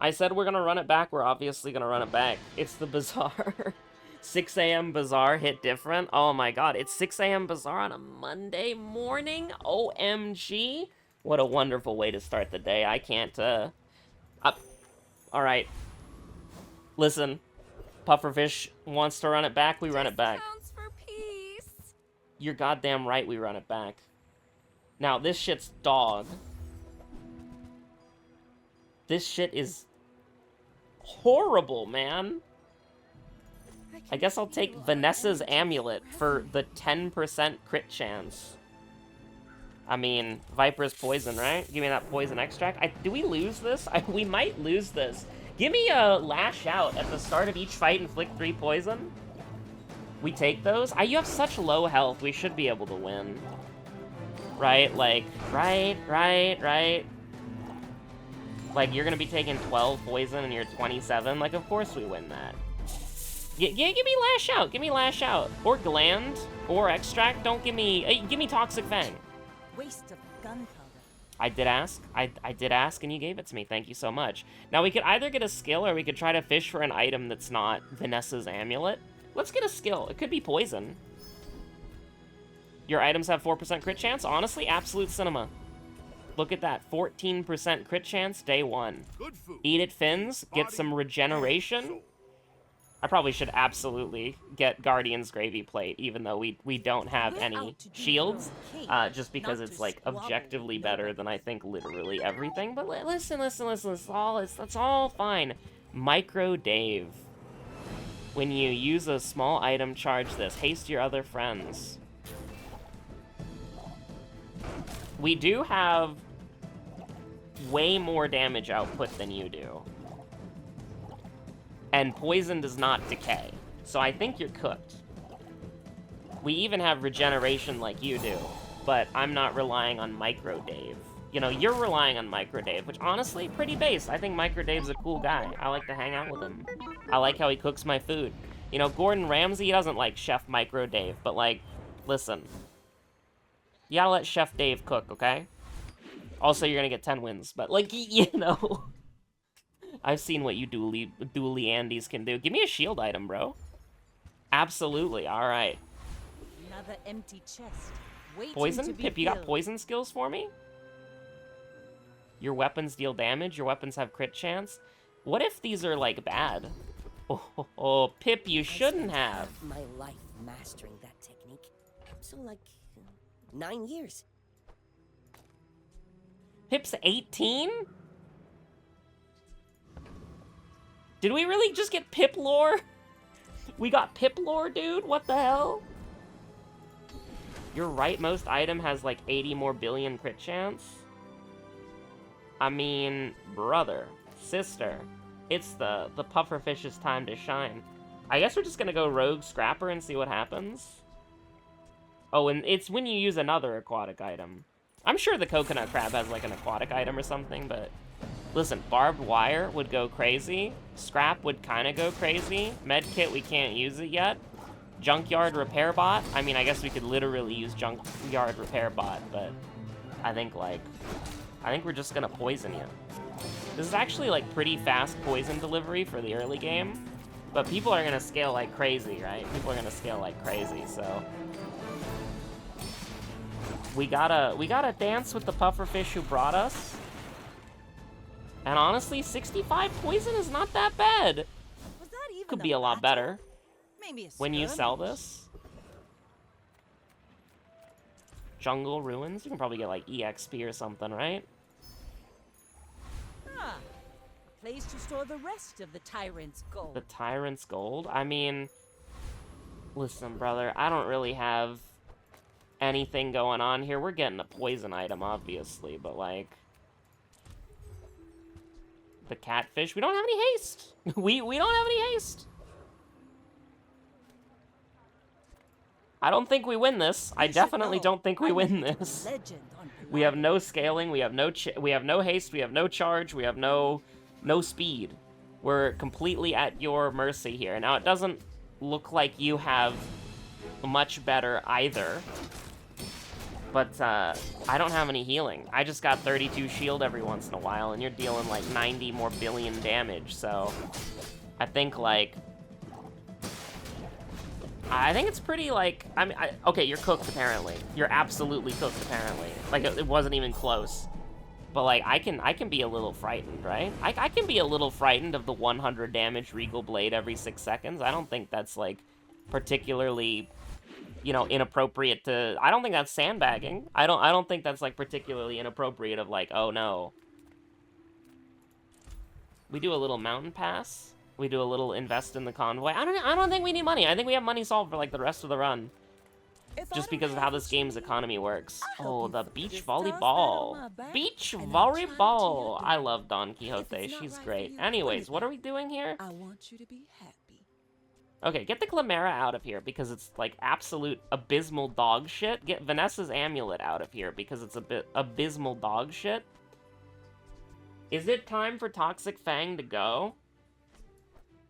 I said we're gonna run it back. We're obviously gonna run it back. It's the Bazaar. 6 a.m. Bazaar hit different. Oh my god, it's 6 a.m. Bazaar on a Monday morning? OMG. What a wonderful way to start the day. I can't, Alright. Listen. Pufferfish wants to run it back, we run it back. Discounts for peace. You're goddamn right we run it back. Now, this shit's dog. This shit is horrible, man. I guess I'll take Vanessa's Amulet for the 10% crit chance. I mean, Viper's poison, right? Give me that poison extract. Do we lose this? We might lose this. Give me a Lash Out at the start of each fight, inflict 3 poison. We take those? You have such low health, we should be able to win. Right? Like, right. Like, you're gonna be taking 12 poison and you're 27. Like, of course we win that. Yeah, give me Lash Out. Give me Lash Out. Or Gland. Or Extract. Don't give me... give me Toxic Fang. Waste of gunpowder. I did ask. I did ask and you gave it to me. Thank you so much. Now, we could either get a skill or we could try to fish for an item that's not Vanessa's Amulet. Let's get a skill. It could be poison. Your items have 4% crit chance? Honestly, absolute cinema. Look at that. 14% crit chance, day 1. Eat it, Fins. Get some regeneration. I probably should absolutely get Guardian's Gravy Plate, even though we don't have any shields, just because it's, like, objectively better than I think literally everything. But listen, that's all fine. Micro Dave. When you use a small item, charge this. Haste your other friends. We do have way more damage output than you do. And poison does not decay. So I think you're cooked. We even have regeneration like you do, but I'm not relying on Micro Dave. You know, you're relying on Micro Dave, which honestly, pretty base. I think Micro Dave's a cool guy. I like to hang out with him. I like how he cooks my food. You know, Gordon Ramsay, he doesn't like Chef Micro Dave, but like, listen. You gotta let Chef Dave cook, okay? Also, you're gonna get 10 wins, but like, you know. I've seen what you dually Andes can do. Give me a shield item, bro. Absolutely, alright. Another empty chest. Poison? Pip, you got poison skills for me? Your weapons deal damage, your weapons have crit chance. What if these are, like, bad? Oh, Pip, you shouldn't have. My life mastering that technique. So, like, 9 years. Pip's 18? Did we really just get Pip lore? We got Pip lore, dude? What the hell? Your rightmost item has like 80 more billion crit chance? I mean, brother, sister, it's the pufferfish's time to shine. I guess we're just gonna go Rogue Scrapper and see what happens. Oh, and it's when you use another aquatic item. I'm sure the coconut crab has like an aquatic item or something, but... Listen, barbed wire would go crazy. Scrap would kind of go crazy. Medkit, we can't use it yet. Junkyard repair bot. I mean, I guess we could literally use junkyard repair bot, but I think we're just gonna poison you. This is actually like pretty fast poison delivery for the early game, but people are gonna scale like crazy, right? People are gonna scale like crazy, so we gotta dance with the pufferfish who brought us. And honestly, 65 poison is not that bad. Was that even Could be a lot better. Maybe a When you sell skirmish? this. Jungle Ruins? You can probably get like EXP or something, right? Ah, place to store the rest of the tyrant's gold. The Tyrant's Gold? I mean, listen, brother, I don't really have anything going on here. We're getting a poison item, obviously, but like... The catfish, we don't have any haste. We don't have any haste. I don't think we win this. I definitely don't think we win this. We have no scaling, we have no haste, we have no charge, we have no speed. We're completely at your mercy here. Now, it doesn't look like you have much better either. But, I don't have any healing. I just got 32 shield every once in a while, and you're dealing, like, 90 more billion damage, so... I think, like... I think it's pretty, like... I mean, okay, you're cooked, apparently. You're absolutely cooked, apparently. Like, it wasn't even close. But, like, I can be a little frightened, right? I can be a little frightened of the 100 damage Regal Blade every 6 seconds. I don't think that's, like, particularly... you know, inappropriate to... I don't think that's sandbagging. I don't think that's, like, particularly inappropriate of, like, oh, no. We do a little mountain pass. We do a little invest in the convoy. I don't think we need money. I think we have money solved for, like, the rest of the run. Just because of how this game's economy works. Oh, the beach volleyball. Beach volleyball. I love Don Quixote. She's great. Anyways, what are we doing here? I want you to be happy. Okay, get the Chimera out of here because it's, like, absolute abysmal dog shit. Get Vanessa's amulet out of here because it's a bit abysmal dog shit. Is it time for Toxic Fang to go?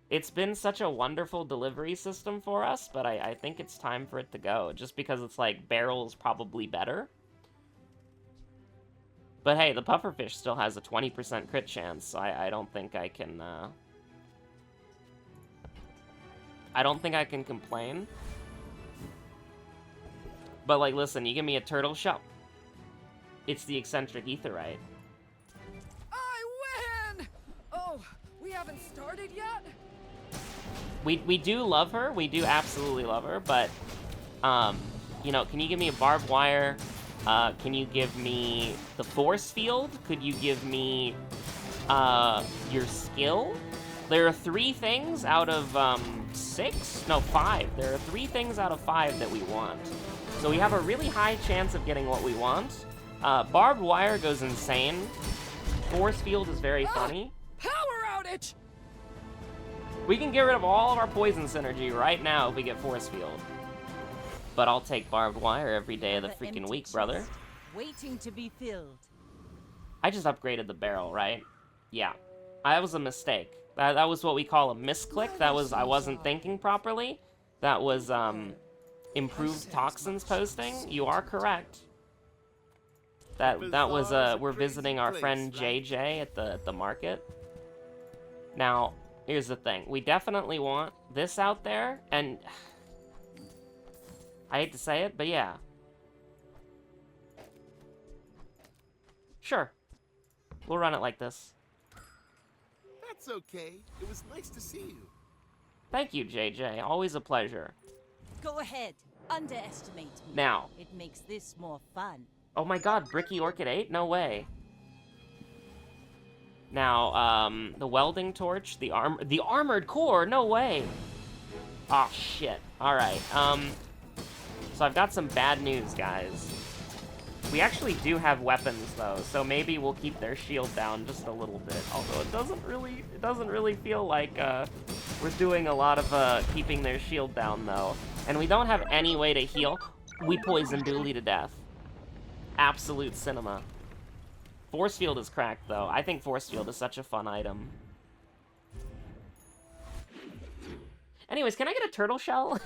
It's been such a wonderful delivery system for us, but I think it's time for it to go. Just because it's, like, Barrel's probably better. But hey, the pufferfish still has a 20% crit chance, so I don't think I can, I don't think I can complain. But, like, listen, you give me a turtle shell. It's the eccentric etherite. I win! Oh, we haven't started yet? We do love her. We do absolutely love her. But, you know, can you give me a barbed wire? Can you give me the force field? Could you give me, your skill? There are 3 things out of, 6? No, 5. There are 3 things out of 5 that we want. So we have a really high chance of getting what we want. Barbed wire goes insane. Force field is very funny. Power outage! We can get rid of all of our poison synergy right now if we get force field. But I'll take barbed wire every day of the freaking week, brother. Waiting to be filled. I just upgraded the barrel, right? Yeah. That was a mistake. That was what we call a misclick. That was, I wasn't thinking properly. That was, improved toxins posting. You are correct. That was, we're visiting our friend JJ at the market. Now, here's the thing. We definitely want this out there, and... I hate to say it, but yeah. Sure. We'll run it like this. That's okay. It was nice to see you. Thank you, JJ. Always a pleasure. Go ahead. Underestimate me. Now. It makes this more fun. Oh my god, Bricky Orchid 8? No way. Now, the welding torch, the armored core? No way. Oh shit. Alright, so I've got some bad news, guys. We actually do have weapons, though, so maybe we'll keep their shield down just a little bit. Although it doesn't really feel like we're doing a lot of keeping their shield down, though. And we don't have any way to heal. We poisoned Dooley to death. Absolute cinema. Force field is cracked, though. I think force field is such a fun item. Anyways, can I get a turtle shell?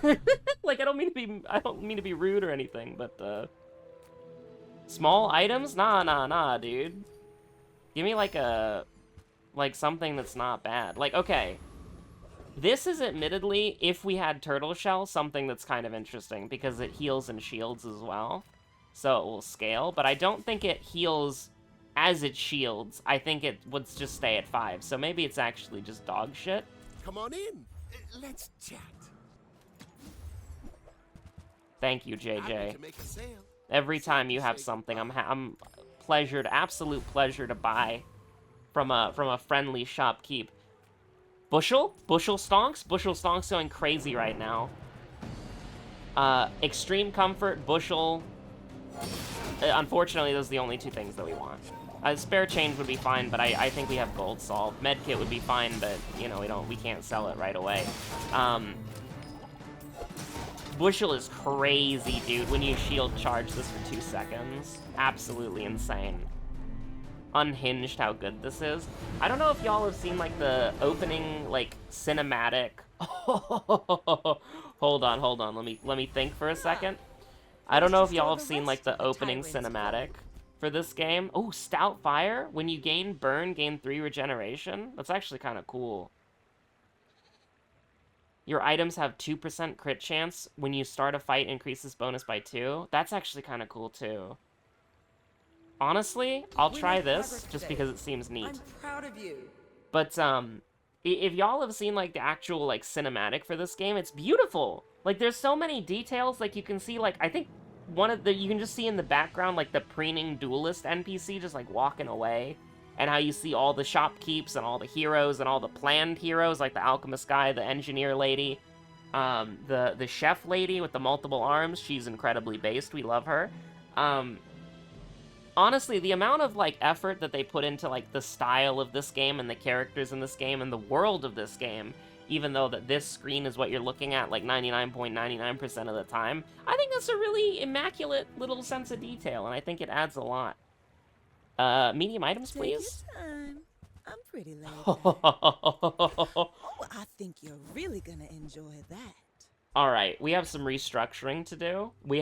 Like, I don't mean to be rude or anything, but small items? Nah, dude. Give me like something that's not bad. Like, okay. This is admittedly, if we had turtle shell, something that's kind of interesting because it heals and shields as well. So it will scale, but I don't think it heals as it shields. I think it would just stay at 5. So maybe it's actually just dog shit. Come on in. Let's chat. Thank you, JJ. Can make a sale. Every time you have something, I'm pleasured, absolute pleasure to buy from a friendly shopkeep. Bushel stonks going crazy right now. Extreme comfort, bushel. Unfortunately, those are the only 2 things that we want. Spare change would be fine, but I think we have gold solved. Medkit would be fine, but you know we can't sell it right away. Bushel is crazy, dude. When you shield charge this for 2 seconds, absolutely insane. Unhinged how good this is. I don't know if y'all have seen like the opening like cinematic. Hold on. Let me think for a second. I don't place know to if y'all store have seen, like, rest the of opening tyrant's cinematic blood. for this game. Oh, Stout Fire. When you gain burn, gain 3 regeneration. That's actually kind of cool. Your items have 2% crit chance. When you start a fight, increases bonus by 2. That's actually kind of cool, too. Honestly, I'll We try made this progress just today. because it seems neat. I'm proud of you. But, if y'all have seen, like, the actual, like, cinematic for this game, it's beautiful. Like, there's so many details. Like, you can see, like, I think you can just see in the background, like, the preening duelist NPC just, like, walking away. And how you see all the shopkeeps and all the heroes and all the planned heroes, like the alchemist guy, the engineer lady, the chef lady with the multiple arms. She's incredibly based. We love her. Honestly, the amount of, like, effort that they put into, like, the style of this game and the characters in this game and the world of this game, even though that this screen is what you're looking at, like, 99.99% of the time, I think that's a really immaculate little sense of detail, and I think it adds a lot. Medium items, Take please? your time. I'm pretty laid back. Oh, I think you're really gonna enjoy that. Alright, we have some restructuring to do. We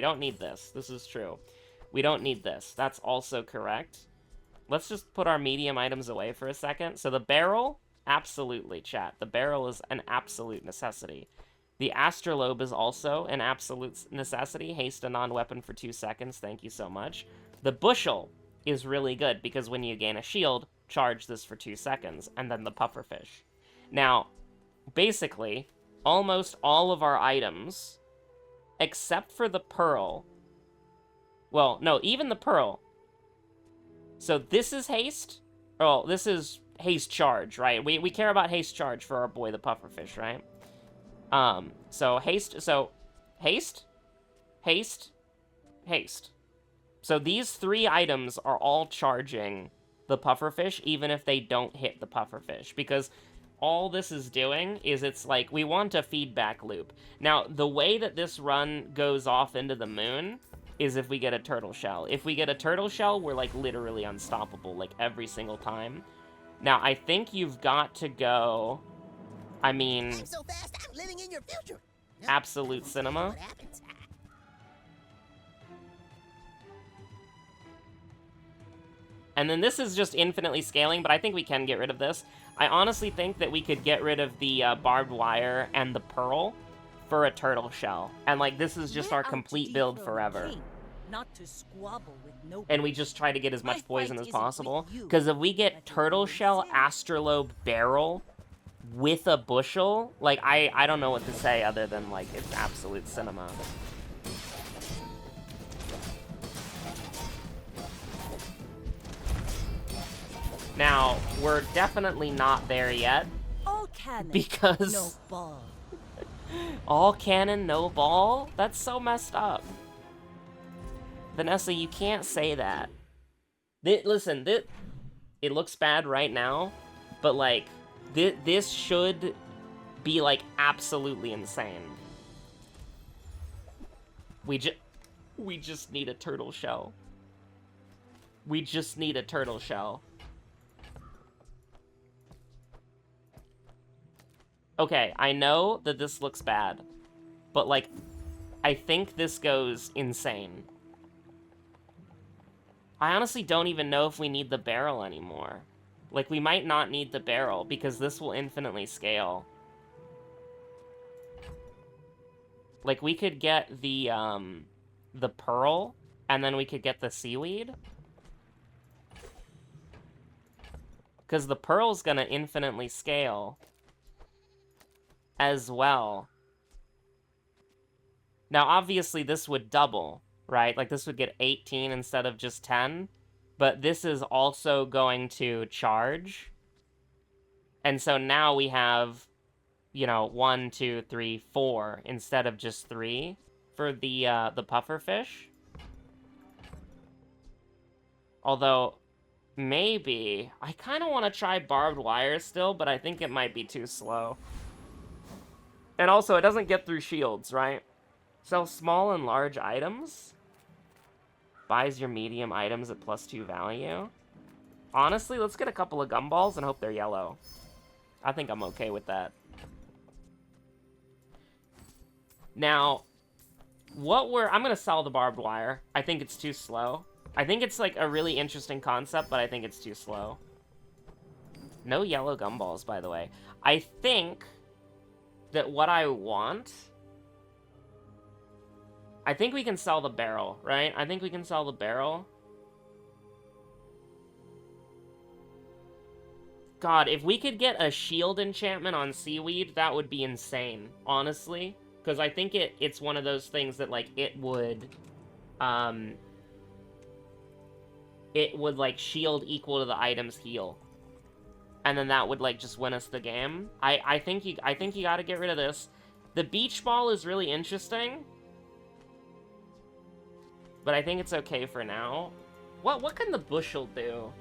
don't need this. This is true. We don't need this. That's also correct. Let's just put our medium items away for a second. So the barrel, absolutely, chat. The barrel is an absolute necessity. The astrolabe is also an absolute necessity. Haste a non-weapon for 2 seconds. Thank you so much. The bushel is really good because when you gain a shield, charge this for 2 seconds. And then the pufferfish. Now, basically, almost all of our items, except for the pearl. Well, no, even the pearl. So this is haste. Oh, this is haste charge, right? We care about haste charge for our boy the pufferfish, right? So haste, haste. So these 3 items are all charging the pufferfish, even if they don't hit the pufferfish, because all this is doing is it's like, we want a feedback loop. Now, the way that this run goes off into the moon is if we get a turtle shell. If we get a turtle shell, we're, like, literally unstoppable, like, every single time. Now, I think you've got to go, I mean, I'm so fast, I'm living in your future. No, absolute cinema. what happens? And then this is just infinitely scaling, but I think we can get rid of this. I honestly think that we could get rid of the barbed wire and the pearl for a turtle shell. And, like, this is just We're our out to complete build dethrone the forever. king, not to squabble with nobody. And we just try to get as My much poison fight as isn't with possible. you, Because if we but get turtle with shell, Sam. astrolabe, barrel with a bushel, like, I don't know what to say other than, like, it's absolute cinema. Now, we're definitely not there yet, All cannon, because no ball. all cannon, no ball? That's so messed up. Vanessa, you can't say that. Listen, it looks bad right now, but, like, this should be, like, absolutely insane. We just need a turtle shell. We just need a turtle shell. Okay, I know that this looks bad, but, like, I think this goes insane. I honestly don't even know if we need the barrel anymore. Like, we might not need the barrel, because this will infinitely scale. Like, we could get the pearl, and then we could get the seaweed. Because the pearl's gonna infinitely scale as well. Now, obviously, this would double, right? Like, this would get 18 instead of just 10. But this is also going to charge. And so now we have, you know, 1, 2, 3, 4 instead of just 3 for the pufferfish. Although, maybe, I kind of want to try barbed wire still, but I think it might be too slow. And also, it doesn't get through shields, right? Sell small and large items. Buys your medium items at +2 value. Honestly, let's get a couple of gumballs and hope they're yellow. I think I'm okay with that. Now, I'm gonna sell the barbed wire. I think it's too slow. I think it's like a really interesting concept, but I think it's too slow. No yellow gumballs, by the way. I think that what I want... I think we can sell the barrel, right? I think we can sell the barrel. God, if we could get a shield enchantment on seaweed, that would be insane, honestly. Because I think it's one of those things that, like, it would, like, shield equal to the item's heal. And then that would, like, just win us the game. I think you gotta get rid of this. The beach ball is really interesting. But I think it's okay for now. What can the bushel do?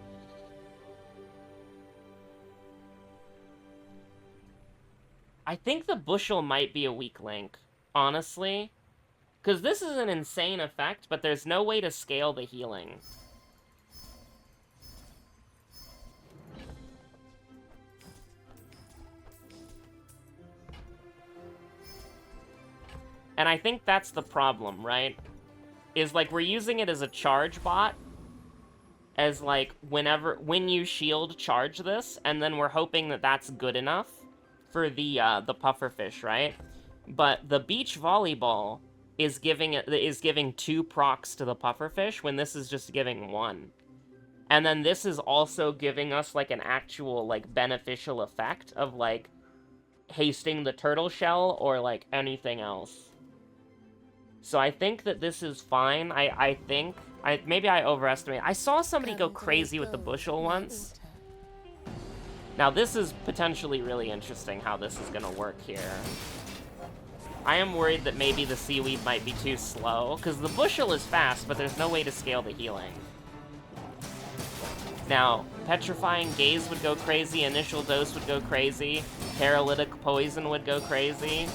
I think the bushel might be a weak link, honestly. Because this is an insane effect, but there's no way to scale the healing. And I think that's the problem, right? Is, like, we're using it as a charge bot. As, like, when you shield, charge this, and then we're hoping that that's good enough for the pufferfish, right? But the beach volleyball is giving 2 procs to the pufferfish when this is just giving 1. And then this is also giving us, like, an actual, like, beneficial effect of, like, hasting the turtle shell or, like, anything else. So I think that this is fine. Maybe I overestimate. I saw somebody go crazy with the bushel once. Now, this is potentially really interesting how this is going to work here. I am worried that maybe the seaweed might be too slow, because the bushel is fast, but there's no way to scale the healing. Now, petrifying gaze would go crazy, initial dose would go crazy, paralytic poison would go crazy.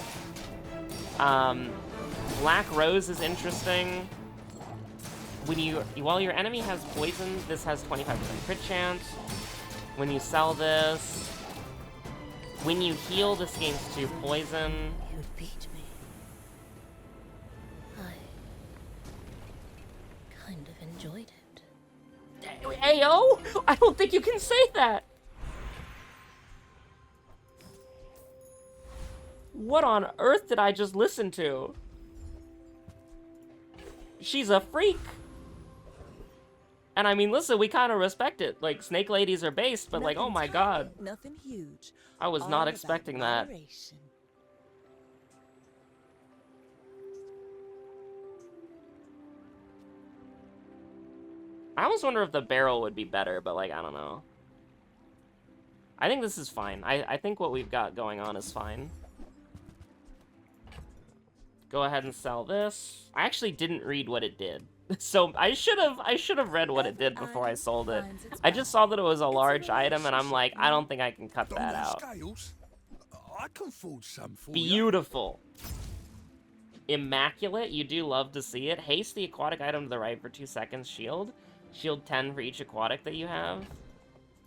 Black rose is interesting. While your enemy has poison, this has 25% crit chance. When you sell this, when you heal, this gains 2 poison. You beat me. I kind of enjoyed it. Ayo? I don't think you can say that! What on earth did I just listen to? She's a freak! And I mean, listen, we kind of respect it. Like, snake ladies are based, but like, oh my god. Nothing huge. I was not expecting that. Moderation. I almost wonder if the barrel would be better, but like, I don't know. I think this is fine. I think what we've got going on is fine. Go ahead and sell this. I actually didn't read what it did. So I should have read what it did before I sold it. I just saw that it was a large item, and I'm like, I don't think I can cut that out. I can forge some for Beautiful. Immaculate. You do love to see it. Haste the aquatic item to the right for 2 seconds. Shield. Shield 10 for each aquatic that you have.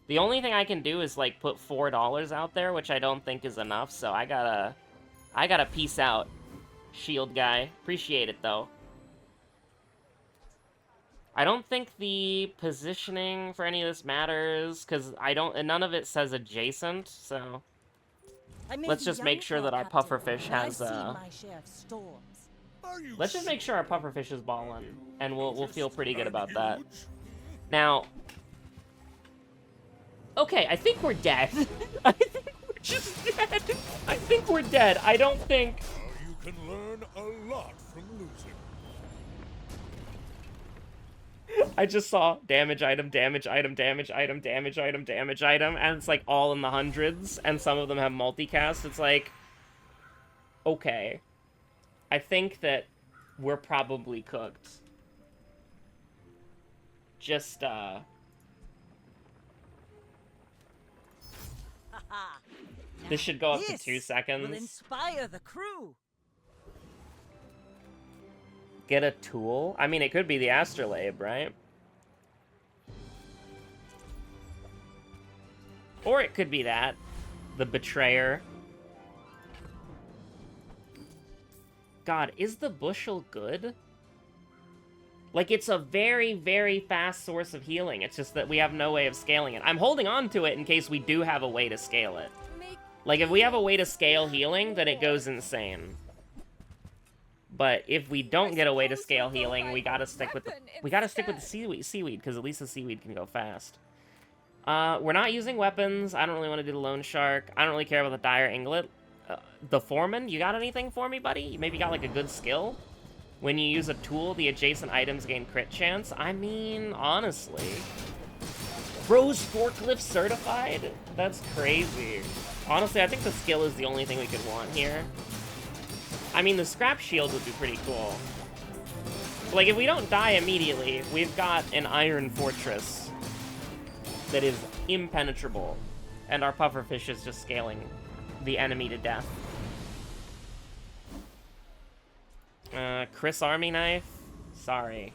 The only thing I can do is, like, put $4 out there, which I don't think is enough, so I gotta peace out, shield guy. Appreciate it, though. I don't think the positioning for any of this matters, because none of it says adjacent, so let's just make sure that our pufferfish has, let's just make sure our pufferfish is balling, and we'll feel pretty good about that. Now, okay, I think we're dead. I think we're just dead. I think we're dead. I don't think... You can learn a lot from losing. I just saw damage item, damage item, damage item, damage item, damage item, and it's like all in the hundreds, and some of them have multicast. It's like, okay. I think that we're probably cooked. Just, this should go up to 2 seconds. Will inspire the crew. Get a tool? I mean, it could be the astrolabe, right? Or it could be that. The betrayer. God, is the bushel good? Like, it's a very, very fast source of healing. It's just that we have no way of scaling it. I'm holding on to it in case we do have a way to scale it. Like, if we have a way to scale healing, then it goes insane. But if we don't get a way to scale healing, we gotta stick with the seaweed, because at least the seaweed can go fast. We're not using weapons. I don't really want to do the lone shark. I don't really care about the dire inglet. The foreman, you got anything for me, buddy? You maybe got like a good skill? When you use a tool, the adjacent items gain crit chance. I mean, honestly. Bro's forklift certified? That's crazy. Honestly, I think the skill is the only thing we could want here. I mean, the scrap shield would be pretty cool. Like, if we don't die immediately, we've got an iron fortress that is impenetrable. And our pufferfish is just scaling the enemy to death. Chris Army Knife? Sorry.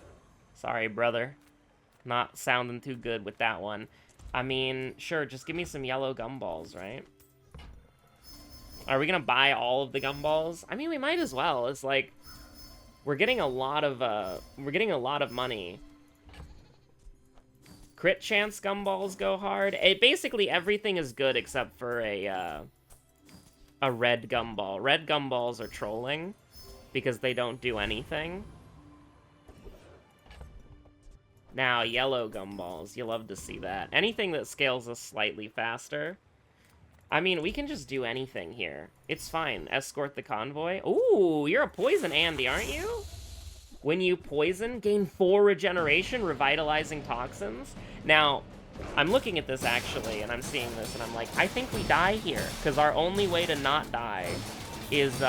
Sorry, brother. Not sounding too good with that one. I mean, sure, just give me some yellow gumballs, right? Are we gonna buy all of the gumballs? I mean, we might as well. It's like, we're getting a lot of money. Crit chance gumballs go hard. Basically, everything is good except for a red gumball. Red gumballs are trolling because they don't do anything. Now, yellow gumballs. You love to see that. Anything that scales us slightly faster. I mean, we can just do anything here. It's fine. Escort the convoy. Ooh, you're a poison Andy, aren't you? When you poison, gain 4 regeneration, revitalizing toxins. Now, I'm looking at this actually, and I'm seeing this, and I'm like, I think we die here, because our only way to not die is,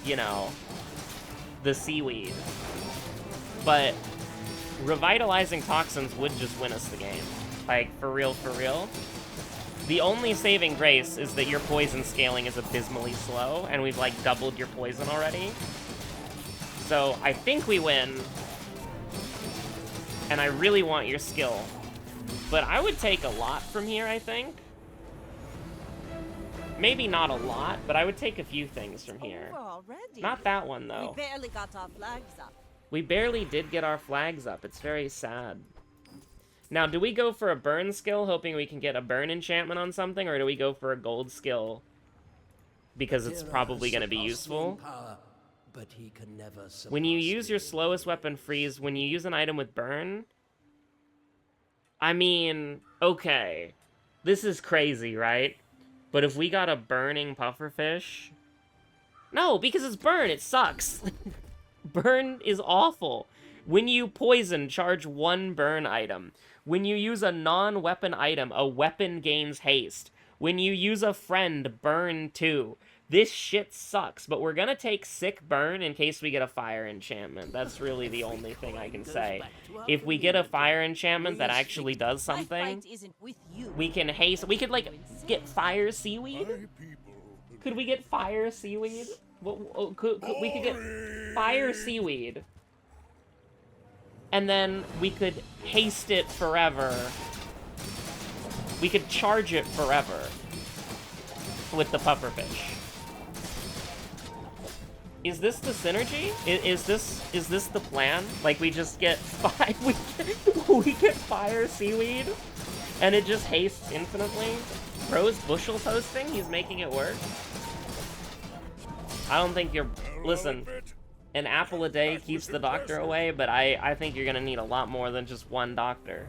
you know, the seaweed. But revitalizing toxins would just win us the game. Like, for real, for real. The only saving grace is that your poison scaling is abysmally slow, and we've, like, doubled your poison already. So, I think we win. And I really want your skill. But I would take a lot from here, I think. Maybe not a lot, but I would take a few things from here. Not that one, though. We barely got our flags up. We barely did get our flags up. It's very sad. Now, do we go for a burn skill, hoping we can get a burn enchantment on something, or do we go for a gold skill because it's probably going to be useful? But he can never when you use your slowest weapon freeze, when you use an item with burn, I mean, okay, this is crazy, right? But if we got a burning pufferfish, no, because it's burn, it sucks. Burn is awful. When you poison, charge 1 burn item. When you use a non-weapon item, a weapon gains haste. When you use a friend, burn 2. This shit sucks, but we're gonna take sick burn in case we get a fire enchantment. That's really the only thing I can say. If we get a fire enchantment that actually does something, we can haste. We could, like, get fire seaweed? Could we get fire seaweed? We could get fire seaweed. And then we could haste it forever. We could charge it forever with the pufferfish. Is this the synergy? Is this the plan? Like, we just get we get fire seaweed, and it just hastes infinitely? Bro's bushel toasting? He's making it work? I don't think you're... Listen, an apple a day keeps the doctor away, but I think you're gonna need a lot more than just 1 doctor.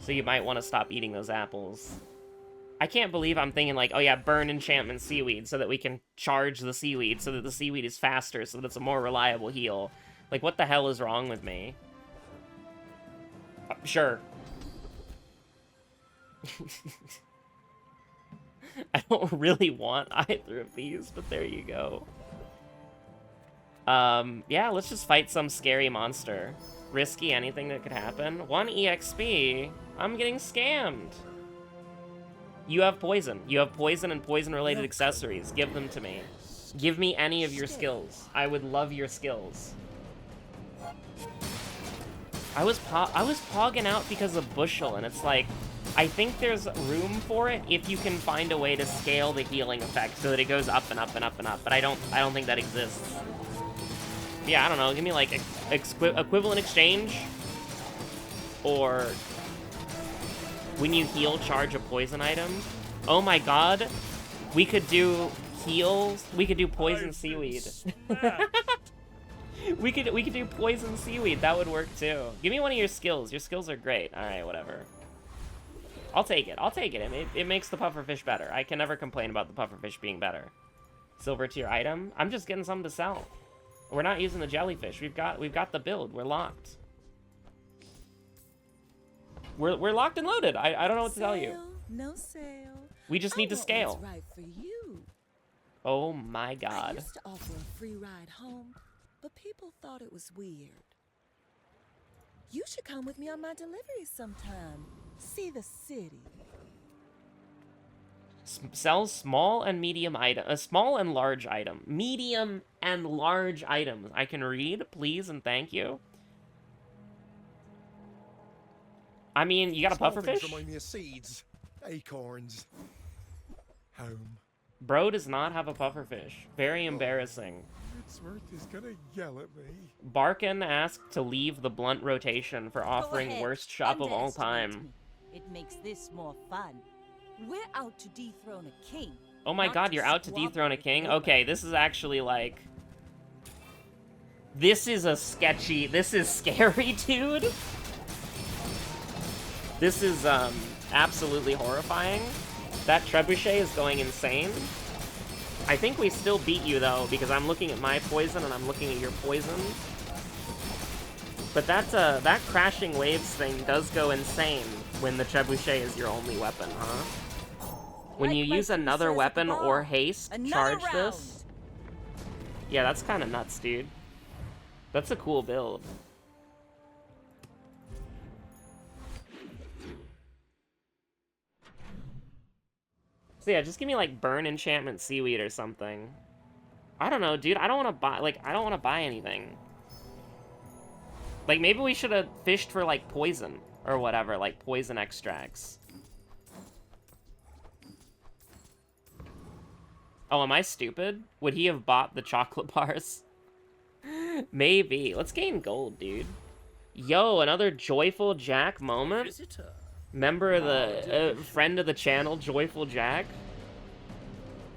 So you might want to stop eating those apples. I can't believe I'm thinking like, oh yeah, burn enchantment seaweed so that we can charge the seaweed so that the seaweed is faster so that it's a more reliable heal. Like, what the hell is wrong with me? Sure. I don't really want either of these, but there you go. Yeah, let's just fight some scary monster. Risky anything that could happen. 1 EXP? I'm getting scammed. You have poison. You have poison and poison-related accessories. Give them to me. Give me any of your skills. I would love your skills. I was pogging out because of bushel, and it's like, I think there's room for it if you can find a way to scale the healing effect so that it goes up and up and up and up. But I don't think that exists. Yeah, I don't know. Give me like equivalent exchange, or when you heal, charge a poison item. Oh my god, we could do heals. We could do poison seaweed. we could do poison seaweed. That would work too. Give me one of your skills. Your skills are great. All right, whatever. I'll take it. I'll take it. It makes the pufferfish better. I can never complain about the pufferfish being better. Silver tier item. I'm just getting something to sell. We're not using the jellyfish. We've got the build. We're locked. We're locked and loaded. I don't know what to tell you. No sale. We just need to scale. What's right for you. Oh my I god. used to offer a free ride home, but people thought it was weird. You should come with me on my deliveries sometime. See the city. Sells small and medium item. A small and large item. Medium and large items. I can read, please and thank you. I mean, you got a pufferfish? Remind me of seeds, acorns, home. Bro does not have a pufferfish. Very embarrassing. Wordsworth is gonna yell at me. Barkin asked to leave the blunt rotation for offering ahead. worst shop of all Underestimate time. me. It makes this more fun. We're out to dethrone a king. Oh my not god, you're out to squabble dethrone a with king? nobody. Okay, this is actually like... This is a sketchy... This is scary, dude. This is, absolutely horrifying. That trebuchet is going insane. I think we still beat you, though, because I'm looking at my poison and I'm looking at your poison. But that crashing waves thing does go insane when the trebuchet is your only weapon, huh? When you Like my use friend another says at the weapon bar, or haste, another charge round. this. Yeah, that's kind of nuts, dude. That's a cool build. So yeah, just give me like burn enchantment seaweed or something. I don't know, dude. I don't want to buy, like, I don't want to buy anything. Like, maybe we should have fished for like poison or whatever, like poison extracts. Oh, am I stupid? Would he have bought the chocolate bars? Maybe. Let's gain gold, dude. Yo, another Joyful Jack moment? Visitor. Member of the, friend of the channel, Joyful Jack?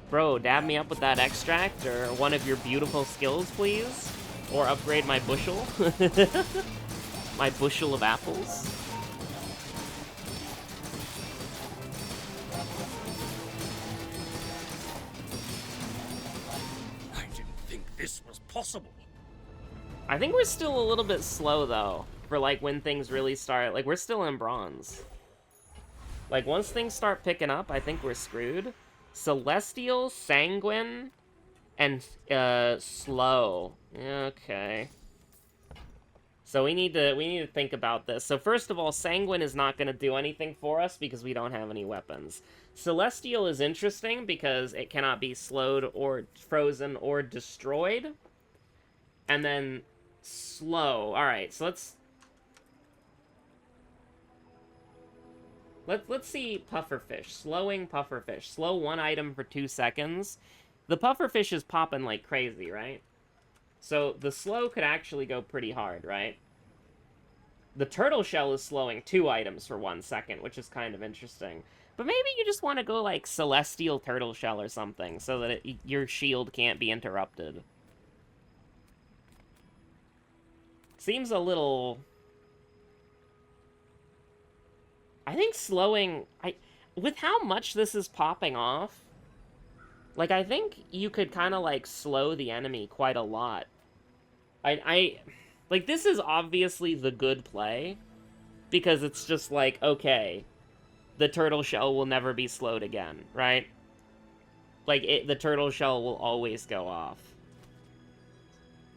Bro, dab me up with that extract, or one of your beautiful skills, please? Or upgrade my bushel? My bushel of apples? I didn't think this was possible. I think we're still a little bit slow, though, for, like, when things really start. Like, we're still in bronze. Like, once things start picking up, I think we're screwed. Celestial, Sanguine, and, Slow. Okay. So we need to think about this. So first of all, Sanguine is not going to do anything for us because we don't have any weapons. Celestial is interesting because it cannot be slowed or frozen or destroyed. And then Slow. Alright, so let's see pufferfish. Slowing pufferfish. Slow one item for 2 seconds. The pufferfish is popping like crazy, right? So the slow could actually go pretty hard, right? The turtle shell is slowing 2 items for 1 second, which is kind of interesting. But maybe you just want to go like celestial turtle shell or something so that your shield can't be interrupted. Seems a little... I think slowing... With how much this is popping off, like, I think you could kind of, like, slow the enemy quite a lot. Like, this is obviously the good play, because it's just like, okay, the turtle shell will never be slowed again, right? Like, the turtle shell will always go off.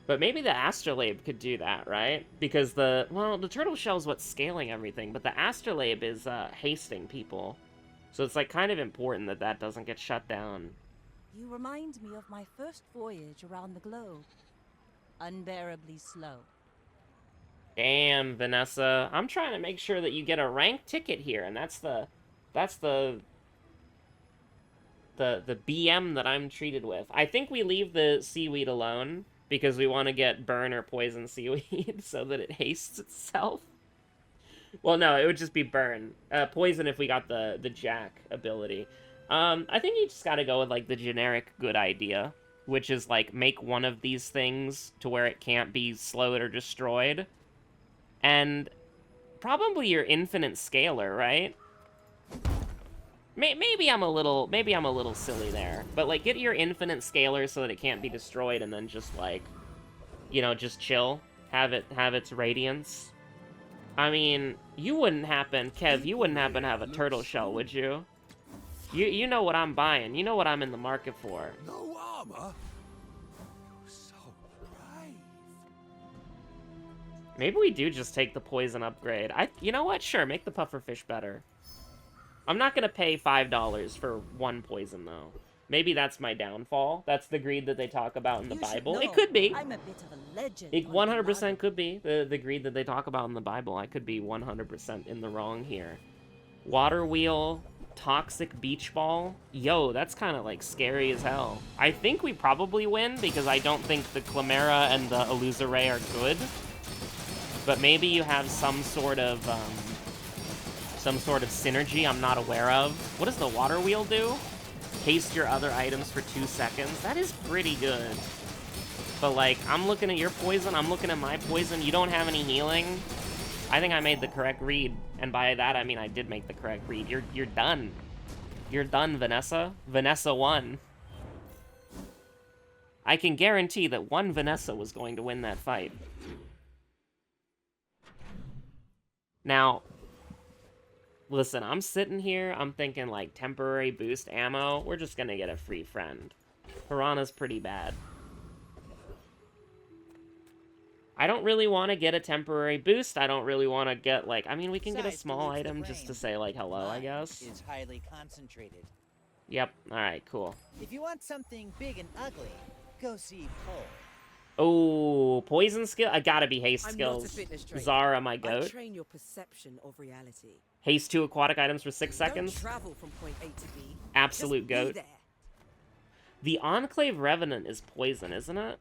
But maybe the astrolabe could do that, right? Because the turtle shell is what's scaling everything, but the astrolabe is hasting people. So it's, like, kind of important that that doesn't get shut down. You remind me of my first voyage around the globe. Unbearably slow. Damn, Vanessa. I'm trying to make sure that you get a rank ticket here, and that's the BM that I'm treated with. I think we leave the seaweed alone, because we want to get burn or poison seaweed so that it hastes itself. Well, no, it would just be burn. Poison if we got the jack ability. I think you just gotta go with, like, the generic good idea, which is, like, make one of these things to where it can't be slowed or destroyed. And probably your infinite scaler, right? Maybe I'm a little silly there, but, like, get your infinite scaler so that it can't be destroyed, and then just, like, you know, just chill, have its radiance. I mean, you wouldn't happen to have a turtle shell, would you? You know what I'm buying. You know what I'm in the market for. No armor? You're so brave. Maybe we do just take the poison upgrade. You know what? Sure, make the pufferfish better. I'm not gonna pay $5 for one poison, though. Maybe that's my downfall. That's the greed that they talk about in the Bible. It could be. I'm a bit of a legend. It 100% could be. The greed that they talk about in the Bible. I could be 100% in the wrong here. Water wheel, toxic beach ball. Yo, that's kind of, like, scary as hell. I think we probably win because I don't think the Chimera and the Illusoray are good. But maybe you have some sort of synergy I'm not aware of. What does the water wheel do? Haste your other items for 2 seconds. That is pretty good. But, like, I'm looking at your poison, I'm looking at my poison. You don't have any healing. I think I made the correct read. And by that, I mean I did make the correct read. You're done. You're done, Vanessa. Vanessa won. I can guarantee that one Vanessa was going to win that fight. Now, listen, I'm sitting here, I'm thinking, like, temporary boost ammo. We're just gonna get a free friend. Piranha's pretty bad. I don't really want to get a temporary boost. I don't really want to get, like... I mean, we can get a small item just to say, like, hello, I guess. Is highly concentrated. Yep, alright, cool. If you want something big and ugly, go see Pole. Oh, poison skill? I gotta be haste I'm not a skills. fitness trainer. Zara, my I goat. train your perception of reality. Haste 2 aquatic items for 6 seconds. Don't travel from point A to B. Absolute Just be goat. there. The Enclave Revenant is poison, isn't it?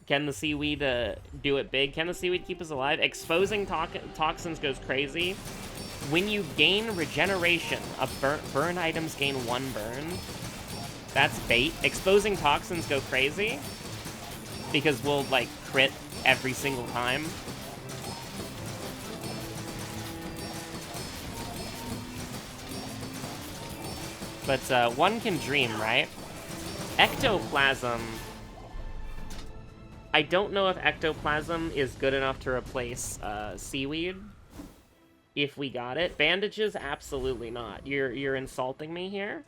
Can the seaweed do it big? Can the seaweed keep us alive? Exposing toxins goes crazy. When you gain regeneration, burn items gain 1 burn. That's bait. Exposing toxins go crazy. Because we'll, like, crit every single time. But one can dream, right? Ectoplasm. I don't know if ectoplasm is good enough to replace seaweed. If we got it. Bandages, absolutely not. You're insulting me here?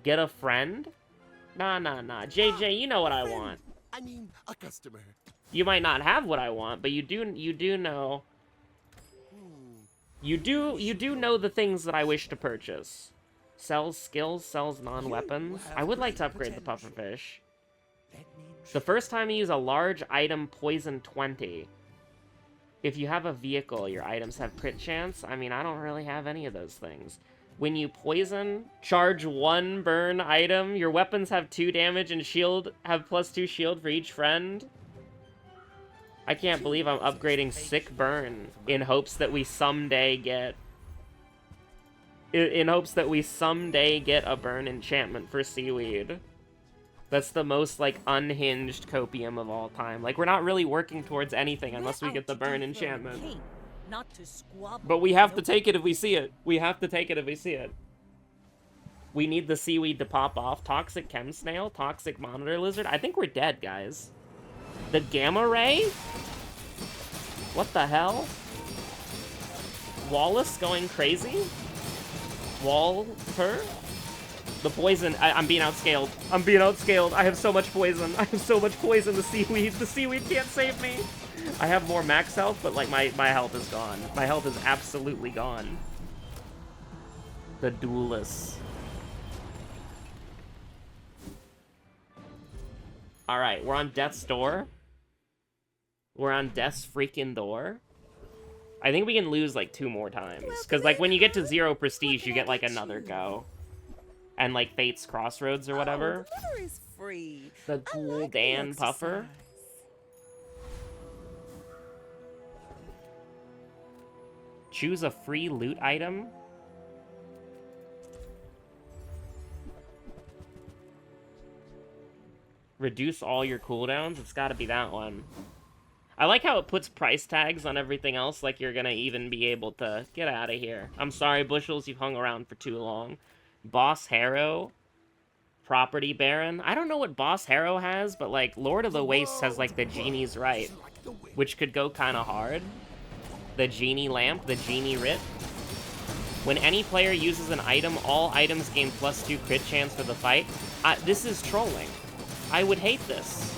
Get a friend? Nah. JJ, you know what I want. I mean, a customer. You might not have what I want, but you do know. You do know the things that I wish to purchase. Sells skills, sells non-weapons. I would like to upgrade the pufferfish. The first time you use a large item, poison 20. If you have a vehicle, your items have crit chance. I mean, I don't really have any of those things. When you poison, charge 1 burn item. Your weapons have 2 damage and shield have +2 shield for each friend. I can't believe I'm upgrading sick burn in hopes that we someday get... In hopes that we someday get a burn enchantment for seaweed. That's the most, like, unhinged copium of all time. Like, we're not really working towards anything unless we get the burn enchantment. But we have to take it if we see it. We have to take it if we see it. We need the seaweed to pop off. Toxic chem snail, toxic monitor lizard. I think we're dead, guys. The gamma ray? What the hell? Wallace going crazy? Walter? The poison. I'm being outscaled. I'm being outscaled. I have so much poison. I have so much poison. The seaweed can't save me. I have more max health, but, like, my health is gone. My health is absolutely gone. The duelists. Alright, we're on death's door. We're on death's freaking door. I think we can lose, like, 2 more times. Because, like, when you get to 0 prestige, you get, like, another go. and like Fate's Crossroads or whatever. Oh, delivery's free. The I cool like the Dan Puffer. exercise. Choose a free loot item. Reduce all your cooldowns. It's got to be that one. I like how it puts price tags on everything else, like you're gonna even be able to get out of here. I'm sorry, Bushels, you've hung around for too long. Boss Harrow. Property Baron. I don't know what Boss Harrow has, but like Lord of the Wastes has like the Genie's Right, which could go kind of hard. The Genie Lamp, the Genie Writ. When any player uses an item, all items gain +2 crit chance for the fight. This is trolling. I would hate this.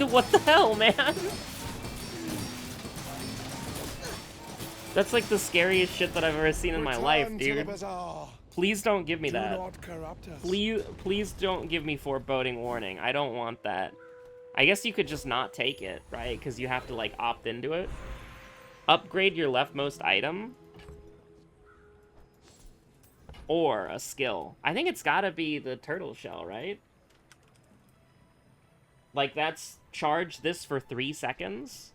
What the hell, man? That's like the scariest shit that I've ever seen in my life, dude. Please don't give me that. Please don't give me foreboding warning. I don't want that. I guess you could just not take it, right? Because you have to like opt into it. Upgrade your leftmost item. Or a skill. I think it's gotta be the turtle shell, right? Like, that's charge this for 3 seconds.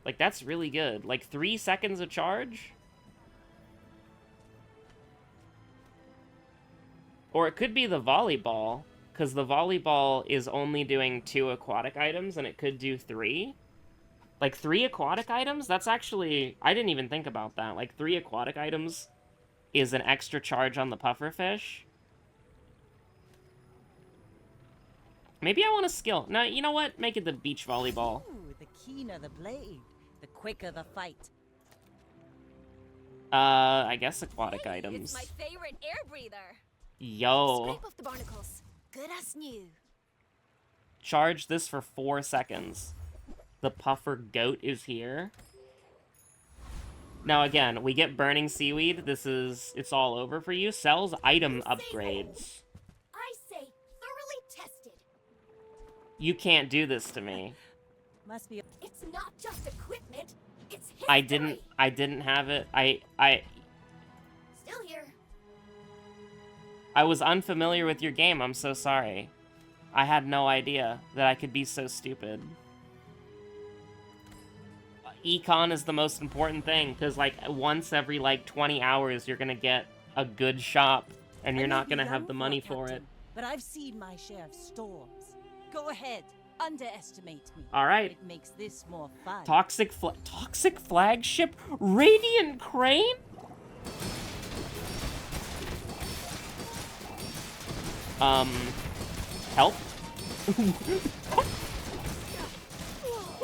Like, that's really good. Like, 3 seconds of charge? Or it could be the volleyball, because the volleyball is only doing 2 aquatic items, and it could do 3. Like, 3 aquatic items? That's actually... I didn't even think about that. Like, 3 aquatic items is an extra charge on the pufferfish. Maybe I want a skill. No, you know what? Make it the beach volleyball. Ooh, the keener the blade, the quicker the fight. I guess aquatic items. It's my favorite air breather. Yo. Scrape off the barnacles. Good as new. Charge this for 4 seconds. The puffer goat is here. Now again, we get burning seaweed. It's all over for you. Sells item upgrades. I say thoroughly tested. You can't do this to me. Must be. It's not just equipment. It's history. I didn't have it. Still here. I was unfamiliar with your game. I'm so sorry. I had no idea that I could be so stupid. Econ is the most important thing, because, like, once every, like, 20 hours, you're gonna get a good shop, and you're not gonna have the money for it. But I've seen my share of storms. Go ahead, underestimate me. All right. It makes this more fun. Toxic flagship? Radiant Crane? Help?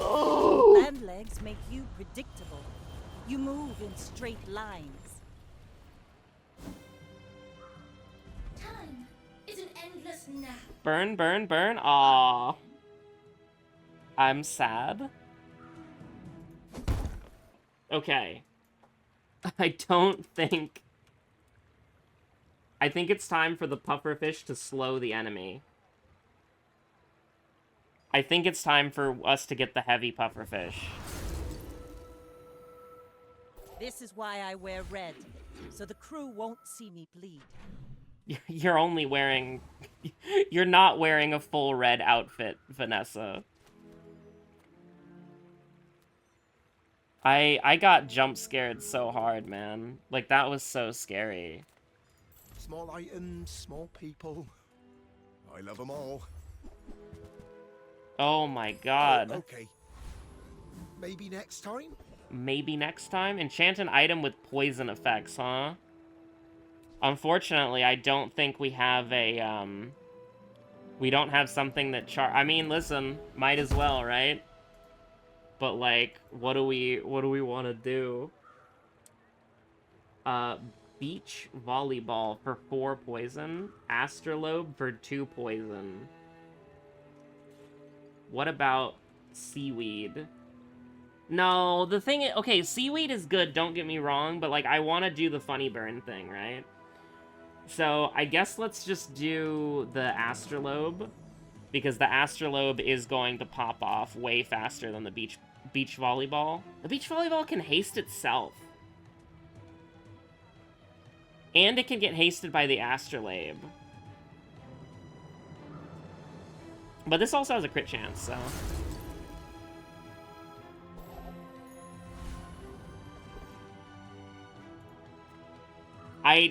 Land legs make you predictable. You move in straight lines. Time is an endless nap. Burn, burn, burn. Aww. I'm sad. Okay. I think it's time for the pufferfish to slow the enemy. I think it's time for us to get the heavy pufferfish. This is why I wear red, so the crew won't see me bleed. You're only wearing... You're not wearing a full red outfit, Vanessa. I got jump scared so hard, man. Like, that was so scary. Small items, small people. I love them all. Oh my god. Oh, okay. Maybe next time? Maybe next time? Enchant an item with poison effects, huh? Unfortunately, I don't think we have a, we don't have something that I mean, listen, might as well, right? But, like, what do we want to do? Beach volleyball for 4 poison. Astrolabe for 2 poison. What about seaweed? No, the thing is... Okay, seaweed is good, don't get me wrong, but, like, I want to do the funny burn thing, right? So, I guess let's just do the Astrolabe, because the Astrolabe is going to pop off way faster than the beach volleyball. The beach volleyball can haste itself. And it can get hasted by the Astrolabe. But this also has a crit chance, so...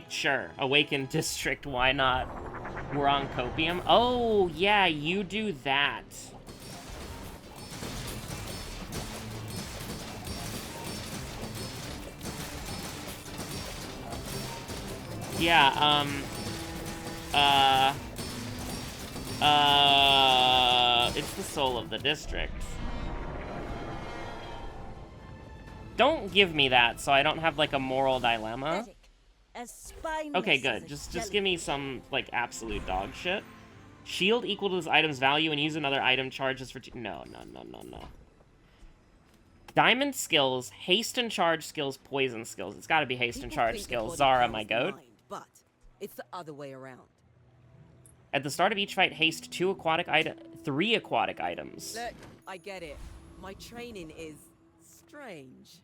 Sure. Awaken District, why not? We're on Copium. Oh, yeah, you do that. Yeah, it's the soul of the district. Don't give me that, so I don't have, like, a moral dilemma. Okay, good. Just give me some, like, absolute dog shit. Shield equal to this item's value and use another item charges for... No. Diamond skills, haste and charge skills, poison skills. It's gotta be haste and charge skills. Zara, my goat. But it's the other way around. At the start of each fight, haste 3 aquatic items. Look, I get it. My training is strange.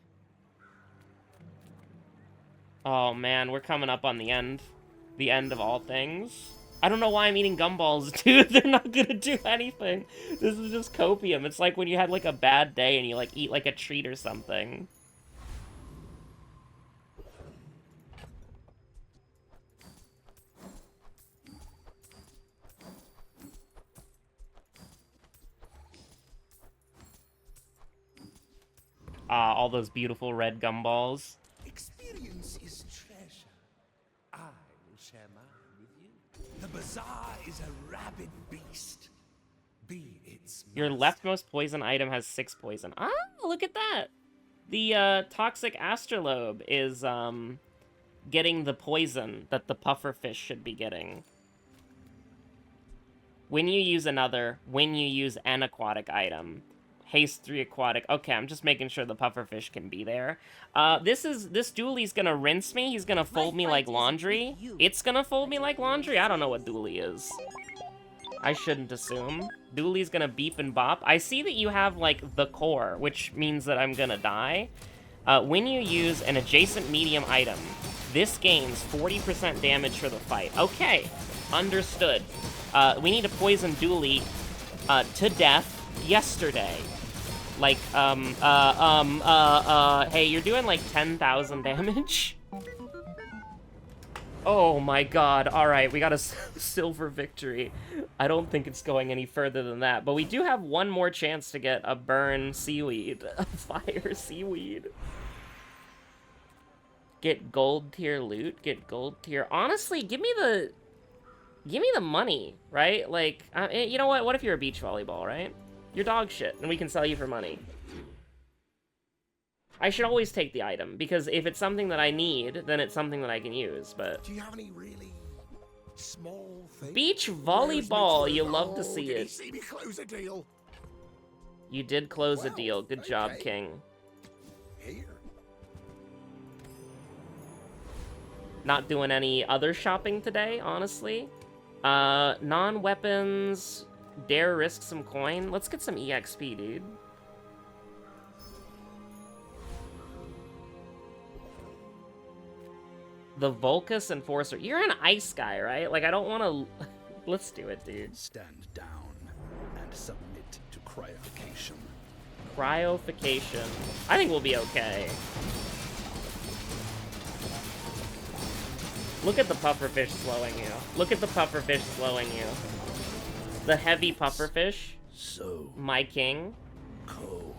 Oh man, we're coming up on the end. The end of all things. I don't know why I'm eating gumballs, dude. They're not gonna do anything. This is just copium. It's like when you had like a bad day and you like eat like a treat or something. All those beautiful red gumballs. Experience is treasure. I will share mine with you. The bazaar is a rabid beast. Be its master. Your leftmost poison item has 6 poison. Ah, look at that. The toxic astrolabe is getting the poison that the pufferfish should be getting. When you use an aquatic item. Haste 3 aquatic. Okay, I'm just making sure the pufferfish can be there. This dualie's gonna rinse me. He's gonna fold me like laundry. It's gonna fold me like laundry? I don't know what dualie is. I shouldn't assume. Dualie's gonna beep and bop. I see that you have, like, the core, which means that I'm gonna die. When you use an adjacent medium item, this gains 40% damage for the fight. Okay, understood. We need to poison dualie to death yesterday. Like, hey, you're doing like 10,000 damage? Oh my god, alright, we got a silver victory. I don't think it's going any further than that, but we do have one more chance to get a burn seaweed. A fire seaweed. Get gold tier loot, get gold tier... Honestly, give me the money, right? Like, you know what if you're a beach volleyball, right? You're dog shit, and we can sell you for money. I should always take the item, because if it's something that I need, then it's something that I can use, but... Do you have any really small things? Beach volleyball, you love to see Did it. he see me close a deal? You did close a deal. Good job, King. Here. Not doing any other shopping today, honestly. Non-weapons... Dare risk some coin? Let's get some EXP, dude. The Volcus Enforcer. You're an ice guy, right? Like, I don't want to... Let's do it, dude. Stand down and submit to cryofication. Cryofication. I think we'll be okay. Look at the pufferfish slowing you. Look at the pufferfish slowing you. The heavy pufferfish. So my king. cold.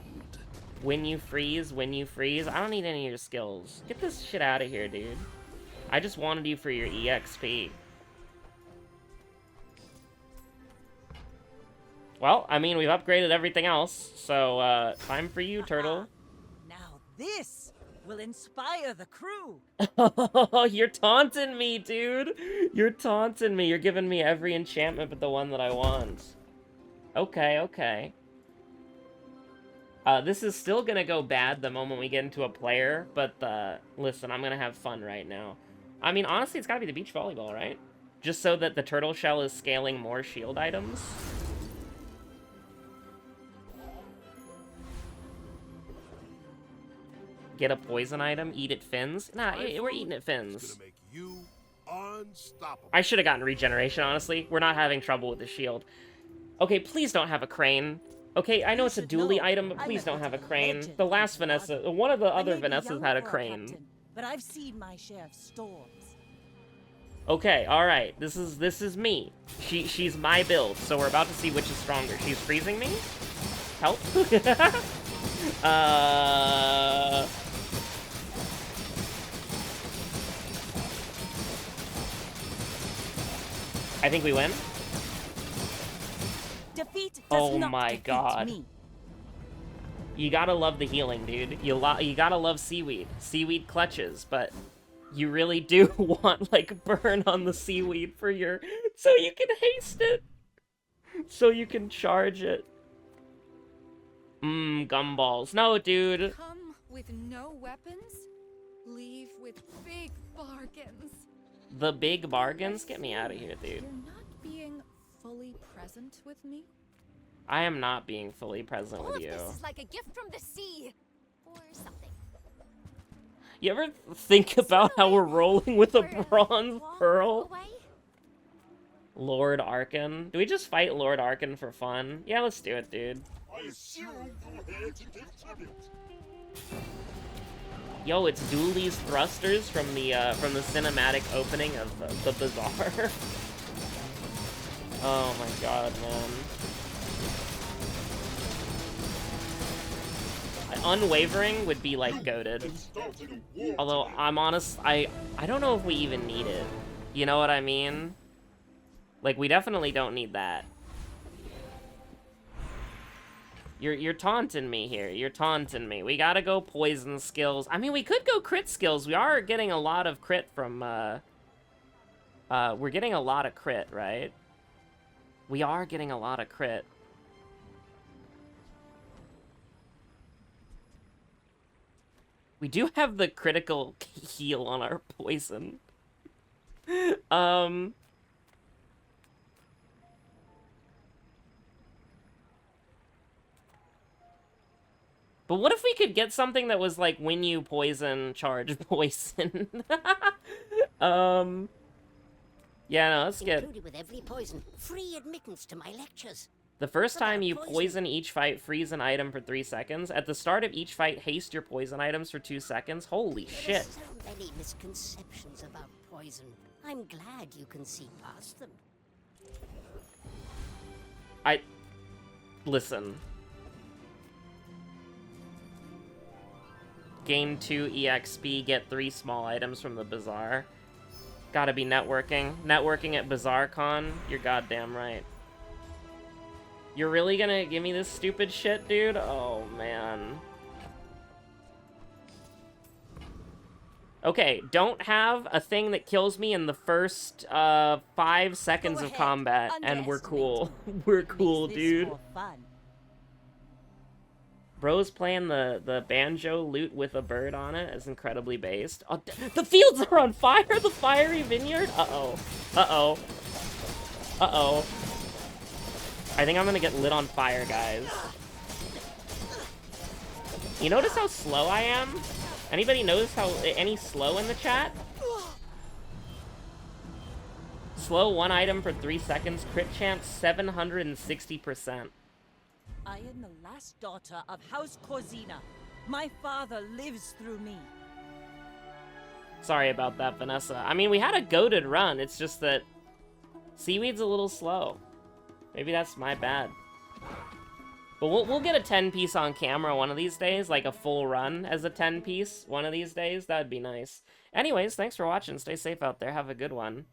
When you freeze. I don't need any of your skills. Get this shit out of here, dude. I just wanted you for your EXP. Well, I mean, we've upgraded everything else, so, time for you, Turtle. Now this will inspire the crew. Oh, you're taunting me, dude. You're taunting me. You're giving me every enchantment but the one that I want. Okay, okay. This is still gonna go bad the moment we get into a player, but, listen, I'm gonna have fun right now. I mean, honestly, it's gotta be the beach volleyball, right? Just so that the turtle shell is scaling more shield items. Get a poison item, eat it fins. Nah, we're eating it fins. Gonna make you unstoppable. I should have gotten regeneration, honestly. We're not having trouble with the shield. Okay, please don't have a crane. Okay, I know it's a dually item, but please don't have a crane. The last Vanessa, one of the other Vanessas had a crane. But I've seen my share of storms. Okay, alright. This is me. She's my build, so we're about to see which is stronger. She's freezing me? Help? I think we win. Defeat does Oh not my defeat god. me. You gotta love the healing, dude. You gotta love seaweed. Seaweed clutches, but you really do want, like, burn on the seaweed for your... so you can haste it. So you can charge it. Gumballs. No, dude. Come with no weapons, leave with big bargains. The big bargains? Get me out of here, dude. You're not being fully present with me? I am not being fully present with you. This is like a gift from the sea, or something. You ever think about how we're rolling with a bronze pearl? Away? Lord Arkan. Do we just fight Lord Arkan for fun? Yeah, let's do it, dude. I assume you're here to give tribute. Yo, it's Dooley's thrusters from the cinematic opening of the Bazaar. Oh my god, man. Unwavering would be like goated. Although I'm honest, I don't know if we even need it. You know what I mean? Like, we definitely don't need that. You're taunting me here. You're taunting me. We gotta go poison skills. I mean, we could go crit skills. We are getting a lot of crit from, we're getting a lot of crit, right? We are getting a lot of crit. We do have the critical heal on our poison. But what if we could get something that was like, when you poison, charge poison? Yeah, no, let's get... Included with every poison, free admittance to my lectures. The first time you poison each fight, freeze an item for 3 seconds. At the start of each fight, haste your poison items for 2 seconds. Holy shit. There are so many misconceptions about poison. I'm glad you can see past them. Listen. Gain 2 EXP, get 3 small items from the Bazaar. Gotta be networking. Networking at Bazaar Con? You're goddamn right. You're really gonna give me this stupid shit, dude? Oh, man. Okay, don't have a thing that kills me in the first 5 seconds of combat, and we're cool. We're cool, dude. Bro's playing the banjo lute with a bird on it is incredibly based. Oh, the fields are on fire! The fiery vineyard? Uh-oh. Uh-oh. Uh-oh. I think I'm gonna get lit on fire, guys. You notice how slow I am? Anybody notice how any slow in the chat? Slow 1 item for 3 seconds, crit chance 760%. I am the last daughter of House Corzina. My father lives through me. Sorry about that, Vanessa. I mean, we had a goated run, it's just that Seaweed's a little slow. Maybe that's my bad. But we'll get a 10-piece on camera one of these days, like a full run as a 10-piece one of these days. That'd be nice. Anyways, thanks for watching. Stay safe out there. Have a good one.